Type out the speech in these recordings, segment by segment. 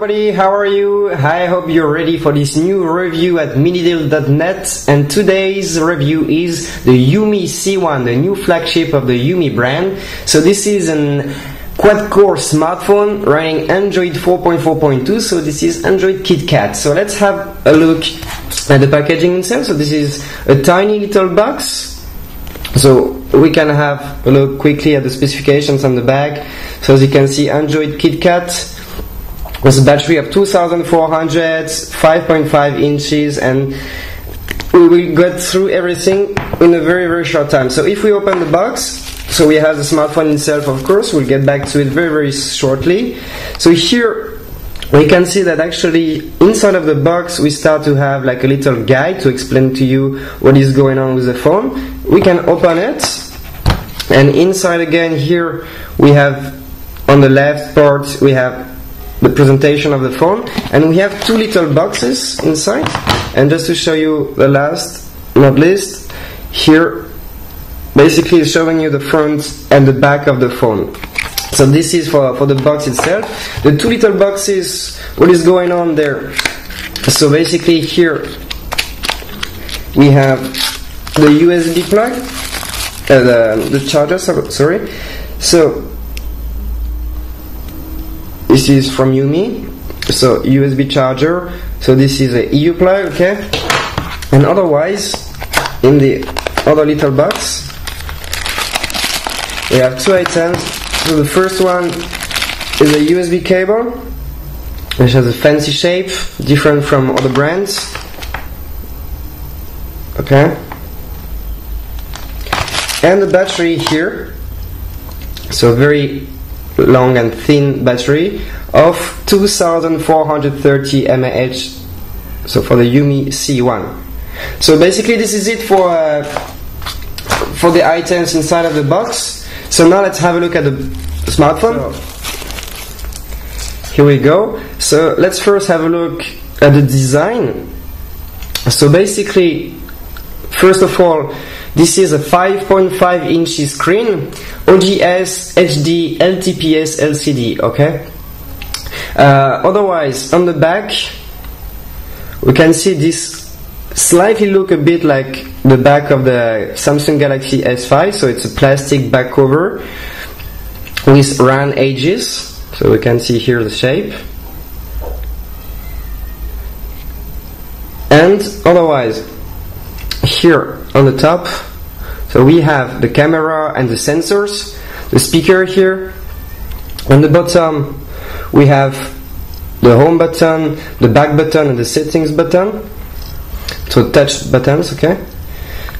everybody, how are you? I hope you're ready for this new review at minideal.net, and today's review is the UMI C1, the new flagship of the UMI brand. So this is an quad-core smartphone running Android 4.4.2, so this is Android KitKat. So let's have a look at the packaging itself. So this is a tiny little box. So we can have a look quickly at the specifications on the back. So as you can see, Android KitKat with a battery of 2400, 5.5 inches, and we will get through everything in a very short time. So if we open the box, so we have the smartphone itself, of course, we'll get back to it very shortly. So here we can see that actually inside of the box we start to have like a little guide to explain to you what is going on with the phone. We can open it, and inside again here we have on the left part we have the presentation of the phone, and we have two little boxes inside. And just to show you the last not least, here basically is showing you the front and the back of the phone. So this is for the box itself. The two little boxes, what is going on there? So basically here we have the USB plug, the charger, sorry. So this is from UMI, so USB charger. So this is a EU plug, okay? And otherwise, in the other little box, we have two items. So the first one is a USB cable, which has a fancy shape, different from other brands. Okay. And the battery here, so very long and thin battery of 2430 mAh, so for the UMI C1. So basically this is it for the items inside of the box. So now let's have a look at the smartphone. Here we go. So let's first have a look at the design. So basically, first of all, this is a 5.5 inch screen, OGS, HD, LTPS, LCD, okay? Otherwise, on the back, we can see this slightly look a bit like the back of the Samsung Galaxy S5, so it's a plastic back cover with round edges, so we can see here the shape. And otherwise, here on the top, so we have the camera and the sensors, the speaker here. On the bottom we have the home button, the back button, and the settings button, so touch buttons, okay?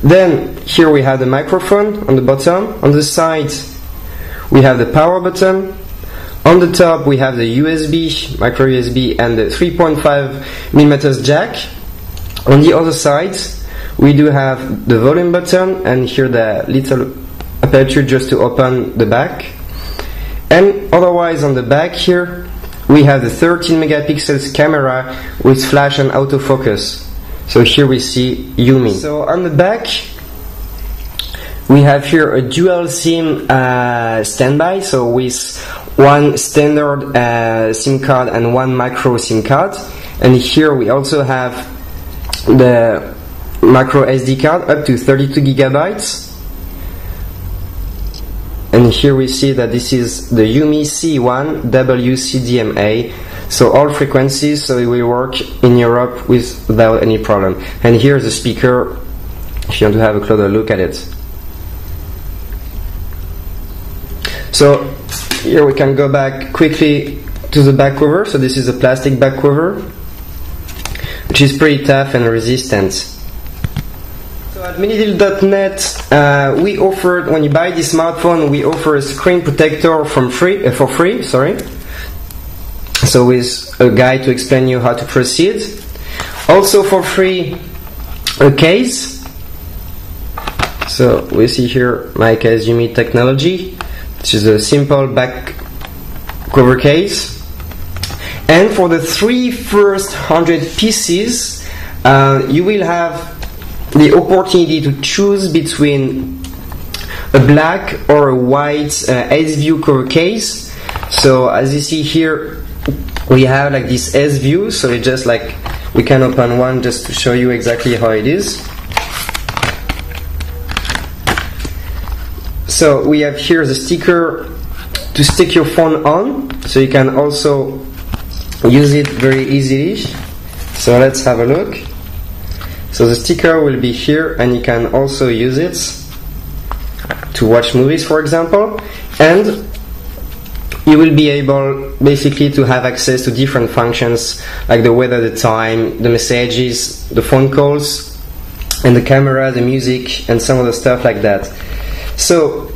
Then here we have the microphone on the bottom. On the side we have the power button. On the top we have the USB, micro USB, and the 3.5mm jack. On the other side we do have the volume button, and here the little aperture just to open the back. And otherwise on the back here we have the 13 megapixels camera with flash and autofocus. So here we see UMI. So on the back we have here a dual SIM standby, so with one standard SIM card and one micro SIM card. And here we also have the micro SD card up to 32 gigabytes. And here we see that this is the UMI C1 WCDMA, so all frequencies, so it will work in Europe without any problem. And here's the speaker if you want to have a closer look at it. So here we can go back quickly to the back cover. So this is a plastic back cover, which is pretty tough and resistant. So at minideal.net we offered, when you buy this smartphone, we offer a screen protector for free, sorry. So with a guide to explain you how to proceed. Also for free, a case. So we see here my case, UMI technology, which is a simple back cover case. And for the three first 100 pieces, you will have the opportunity to choose between a black or a white S-View cover case. So as you see here, we have like this S view, so it's just like we can open one just to show you exactly how it is. So we have here the sticker to stick your phone on, so you can also use it very easily. So let's have a look. So the sticker will be here, and you can also use it to watch movies, for example, and you will be able basically to have access to different functions like the weather, the time, the messages, the phone calls, and the camera, the music, and some other stuff like that. So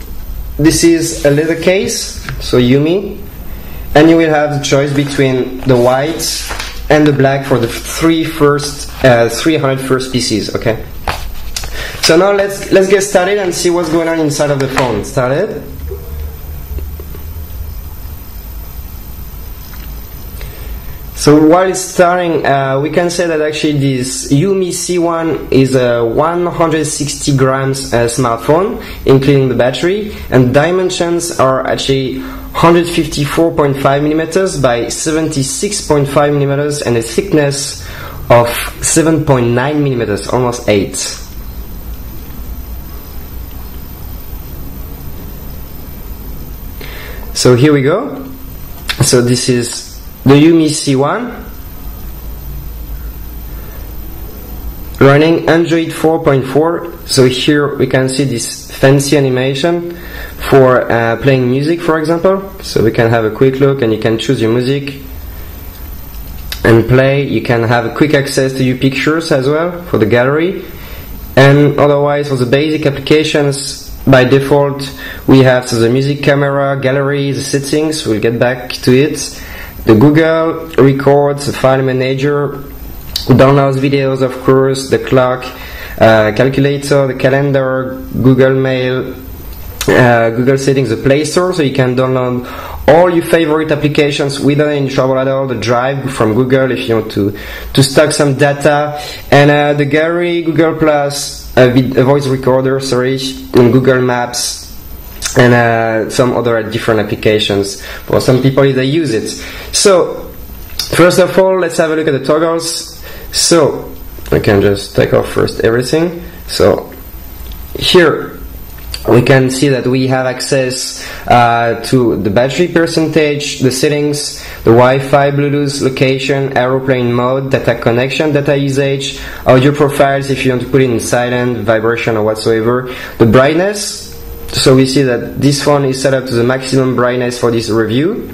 this is a leather case, so UMI, and you will have the choice between the white and the black for the 300 first pieces. Okay. So now let's get started and see what's going on inside of the phone. Started. So while it's starting, we can say that actually this UMI C1 is a 160 grams smartphone, including the battery, and dimensions are actually 154.5 millimeters by 76.5 millimeters, and a thickness of 7.9 millimeters, almost 8. So here we go. So this is the UMI C1 running Android 4.4. So here we can see this fancy animation for playing music, for example. So we can have a quick look, and you can choose your music and play. You can have a quick access to your pictures as well for the gallery, and otherwise for the basic applications, by default we have the music, camera, gallery, the settings, we'll get back to it, the Google, records, the file manager, downloads videos, of course, the clock, calculator, the calendar, Google Mail, Google settings, the Play Store, so you can download all your favorite applications without any trouble at all, the Drive from Google if you want to stock some data, and the gallery, Google Plus, a voice recorder, and Google Maps, and some other different applications for some people if they use it. So first of all, let's have a look at the toggles. So I can just take off first everything. So here we can see that we have access to the battery percentage, the settings, the Wi-Fi, Bluetooth, location, aeroplane mode, data connection, data usage, audio profiles if you want to put it in silent, vibration or whatsoever, the brightness. So we see that this phone is set up to the maximum brightness for this review.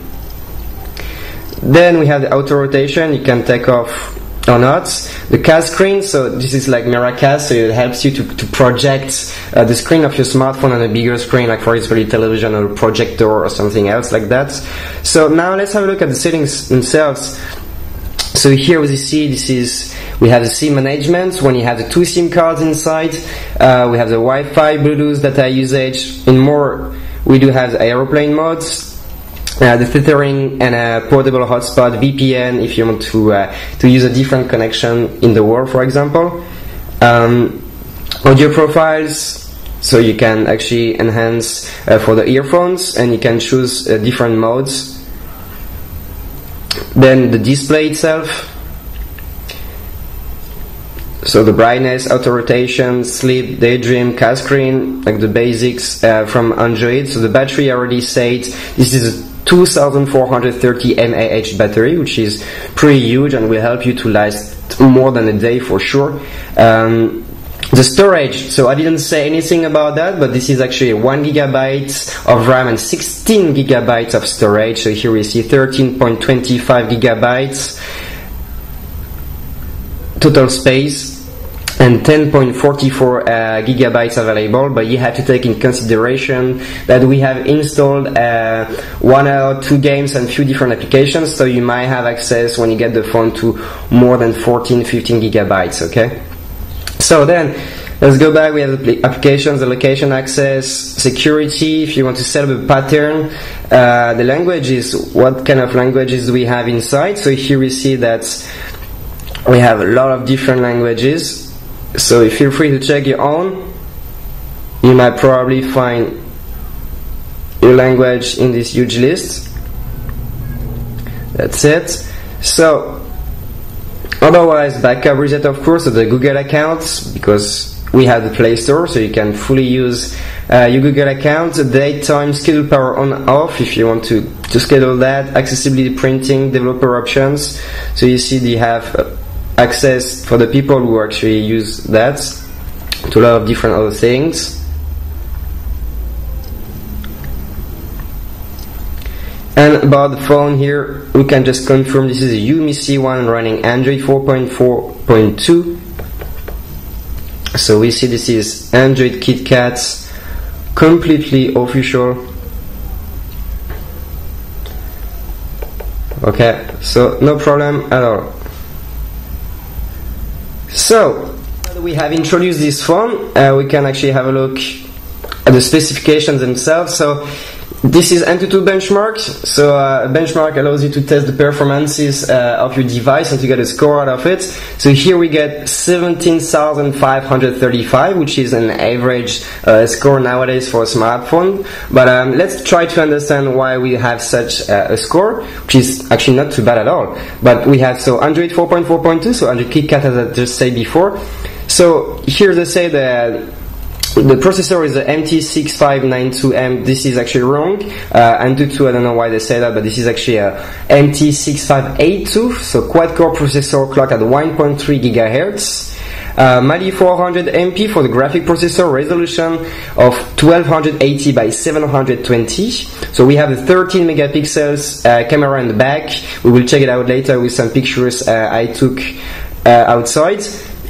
Then we have the auto rotation, you can take off or not. The cast screen, so this is like Miracast, so it helps you to project the screen of your smartphone on a bigger screen, like for example a television or a projector or something else like that. So now let's have a look at the settings themselves. So here as you see, we have the SIM management when you have the 2 SIM cards inside. We have the Wi-Fi, Bluetooth, data usage. In more, we do have the aeroplane modes, the tethering, and a portable hotspot, VPN if you want to use a different connection in the world, for example. Audio profiles, so you can actually enhance for the earphones, and you can choose different modes. Then the display itself, so the brightness, auto rotation, sleep, daydream, cast screen, like the basics from Android. So the battery, I already said, this is a 2430 mAh battery, which is pretty huge and will help you to last more than a day for sure. The storage, so I didn't say anything about that, but this is actually 1 gigabyte of RAM and 16 gigabytes of storage. So here we see 13.25 gigabytes total space and 10.44 gigabytes available, but you have to take in consideration that we have installed 1 or 2 games and few different applications, so you might have access when you get the phone to more than 14-15 gigabytes. Okay, so then let's go back. We have the applications, the location access, security if you want to set up a pattern, the languages, what kind of languages do we have inside. So here we see that we have a lot of different languages, so feel free to check your own. You might probably find your language in this huge list. That's it. So otherwise, backup reset, of course, of the Google accounts, because we have the Play Store, so you can fully use your Google account. Daytime schedule power on off if you want to schedule that. Accessibility printing, developer options. So you see they have access for the people who actually use that to a lot of different other things. And about the phone here, we can just confirm this is a UMI C1 running Android 4.4.2. So we see this is Android KitKat, completely official. Okay, so no problem at all. So we have introduced this phone. We can actually have a look at the specifications themselves. So this is Antutu benchmark. So a benchmark allows you to test the performances of your device and to get a score out of it. So here we get 17,535, which is an average score nowadays for a smartphone. But let's try to understand why we have such a score, which is actually not too bad at all. But we have Android 4.4.2, so Android KitKat, as I just said before. So here they say that the processor is the MT6592M. This is actually wrong. Antutu, I don't know why they say that, but this is actually a MT6582, so quad-core processor clocked at 1.3 GHz. Mali 400 MP for the graphic processor, resolution of 1280 by 720. So we have a 13 megapixels camera in the back. We will check it out later with some pictures I took outside.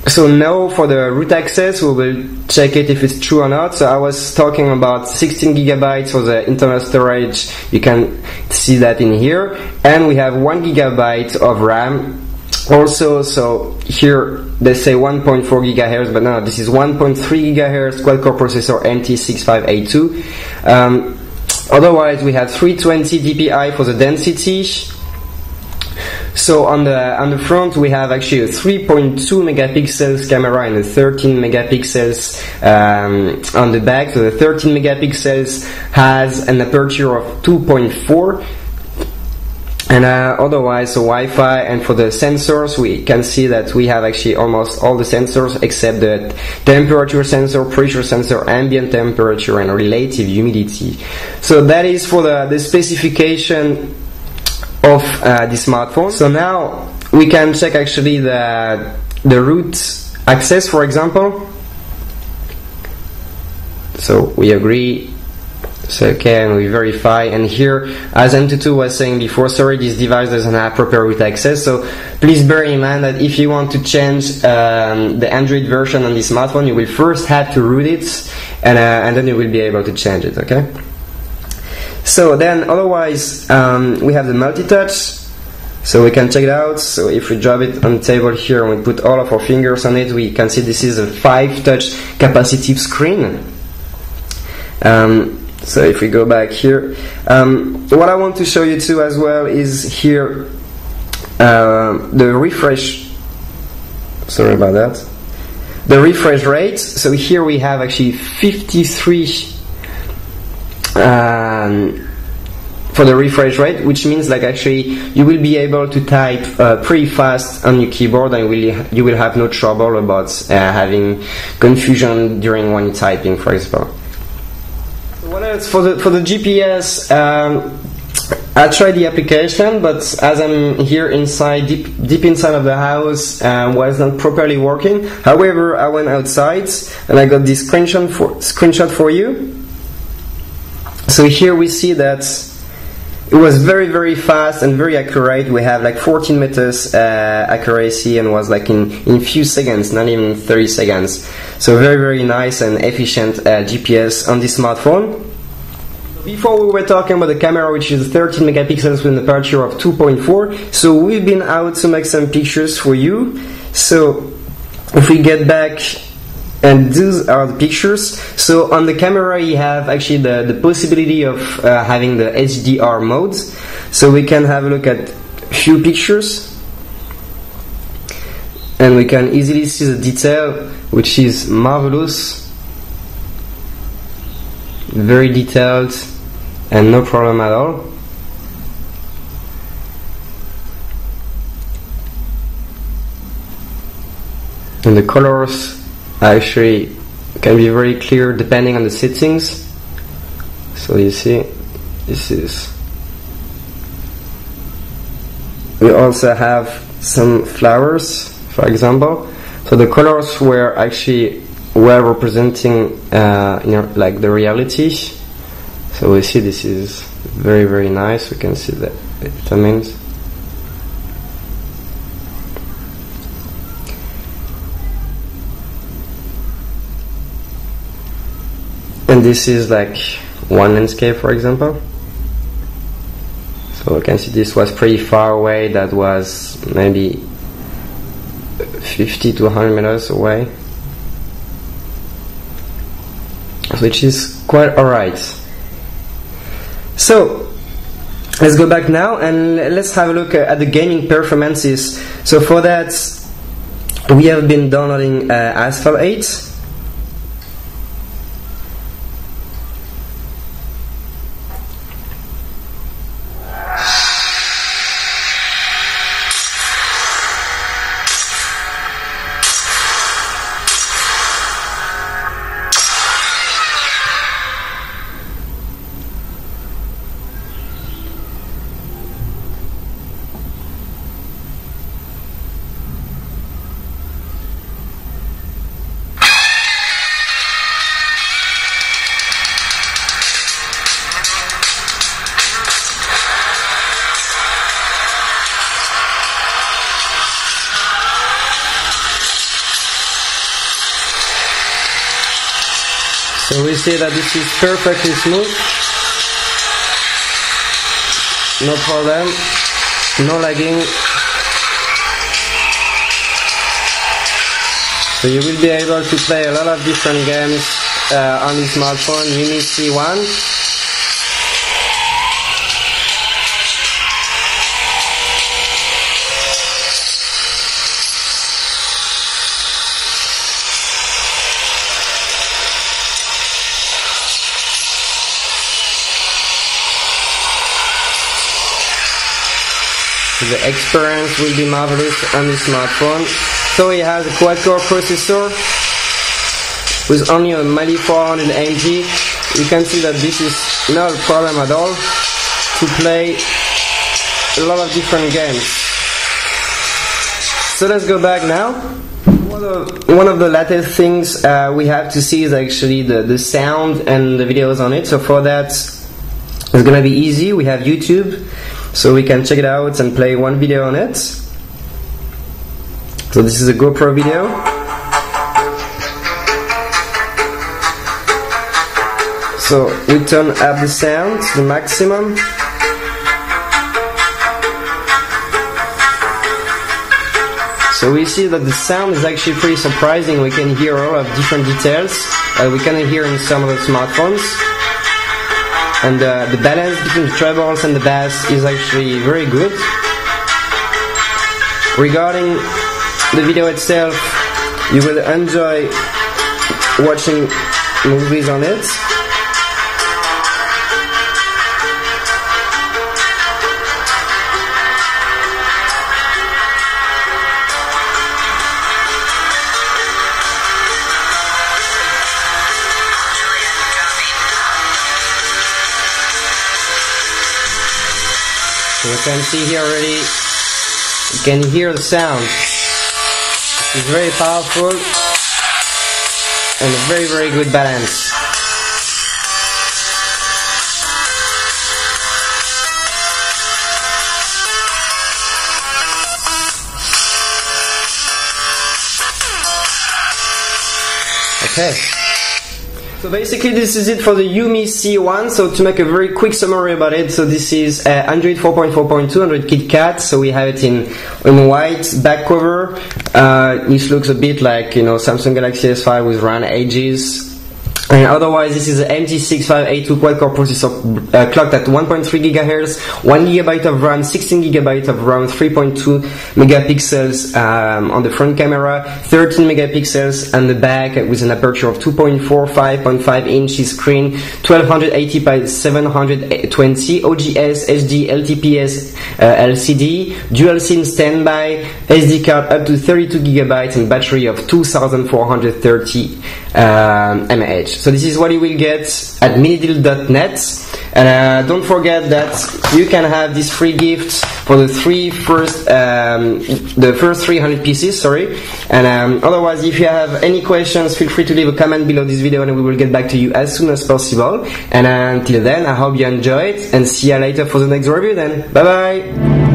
So now for the root access, we will check it if it's true or not. So I was talking about 16 gigabytes for the internal storage. You can see that in here. And we have 1 gigabyte of RAM. Also, so here they say 1.4 gigahertz, but no, this is 1.3 gigahertz quad-core processor MT6582. Otherwise, we have 320 dpi for the density. So on the front we have actually a 3.2 megapixels camera and a 13 megapixels on the back. So the 13 megapixels has an aperture of 2.4. And otherwise, so Wi-Fi, and for the sensors, we can see that we have actually almost all the sensors except the temperature sensor, pressure sensor, ambient temperature, and relative humidity. So that is for the specification of the smartphone. So now we can check actually the root access, for example. So we agree. So okay, and we verify, and here, as Antutu was saying before, sorry, this device doesn't have proper root access, so please bear in mind that if you want to change the Android version on this smartphone, you will first have to root it, and then you will be able to change it, okay? So then, otherwise, we have the multi-touch, so we can check it out. So if we drop it on the table here and we put all of our fingers on it, we can see this is a 5-touch capacitive screen. So if we go back here, what I want to show you too as well is here the refresh. Sorry about that. The refresh rate. So here we have actually 53 for the refresh rate, which means like actually you will be able to type pretty fast on your keyboard, and you will have no trouble about having confusion during when you're typing, for example. What else for the GPS? I tried the application, but as I'm here inside, deep inside of the house, was not properly working. However, I went outside and I got this screenshot for you. So here we see that it was very, very fast and very accurate. We have like 14 meters accuracy, and was like in few seconds, not even 30 seconds. So very, very nice and efficient GPS on this smartphone. Before we were talking about the camera, which is 13 megapixels with an aperture of 2.4. So we've been out to make some pictures for you. So if we get back, and these are the pictures. So on the camera you have actually the possibility of having the HDR mode. So we can have a look at a few pictures, and we can easily see the detail, which is marvelous, very detailed, and no problem at all. and the colors actually can be very clear depending on the settings. So you see, this is. We also have some flowers, for example. So the colors were actually representing, like the reality. So we see this is very, very nice. We can see the vitamins. And this is like one landscape, for example. So you can see this was pretty far away. That was maybe 50 to 100 meters away, which is quite alright. So let's go back now and let's have a look at the gaming performances. So for that, we have been downloading Asphalt 8. So we see that this is perfectly smooth, no problem, no lagging. So you will be able to play a lot of different games on the smartphone UMI C1. The experience will be marvelous on the smartphone. So it has a quad-core processor with only a Mali 400 AMG. You can see that this is not a problem at all to play a lot of different games. So let's go back now. One of the latest things we have to see is actually the sound and the videos on it. So for that, it's gonna be easy. We have YouTube. So we can check it out and play one video on it. So this is a GoPro video. So we turn up the sound to the maximum. So we see that the sound is actually pretty surprising. We can hear all of different details we can hear in some of the smartphones. And the balance between the trebles and the bass is actually very good. Regarding the video itself, you will enjoy watching movies on it. You can see here already, you can hear the sound. It's very powerful and a very, very good balance. Okay. So basically this is it for the UMI C1. So to make a very quick summary about it, so this is Android 4.4.2 Android KitKat. So we have it in white back cover, which looks a bit like, you know, Samsung Galaxy S5 with round edges. And otherwise, this is an MT6582 quad-core processor clocked at 1.3 GHz, 1 GB of RAM, 16 GB of RAM, 3.2 megapixels on the front camera, 13 megapixels on the back with an aperture of 2.4, 5.5 inches screen, 1280 by 720, OGS, HD, LTPS, LCD, dual SIM standby, SD card up to 32 GB and battery of 2430 mAh. So this is what you will get at minideal.net, and don't forget that you can have this free gift for the first 300 pieces. Sorry, and otherwise, if you have any questions, feel free to leave a comment below this video, and we will get back to you as soon as possible. And until then, I hope you enjoyed, and see you later for the next review. Then, bye bye.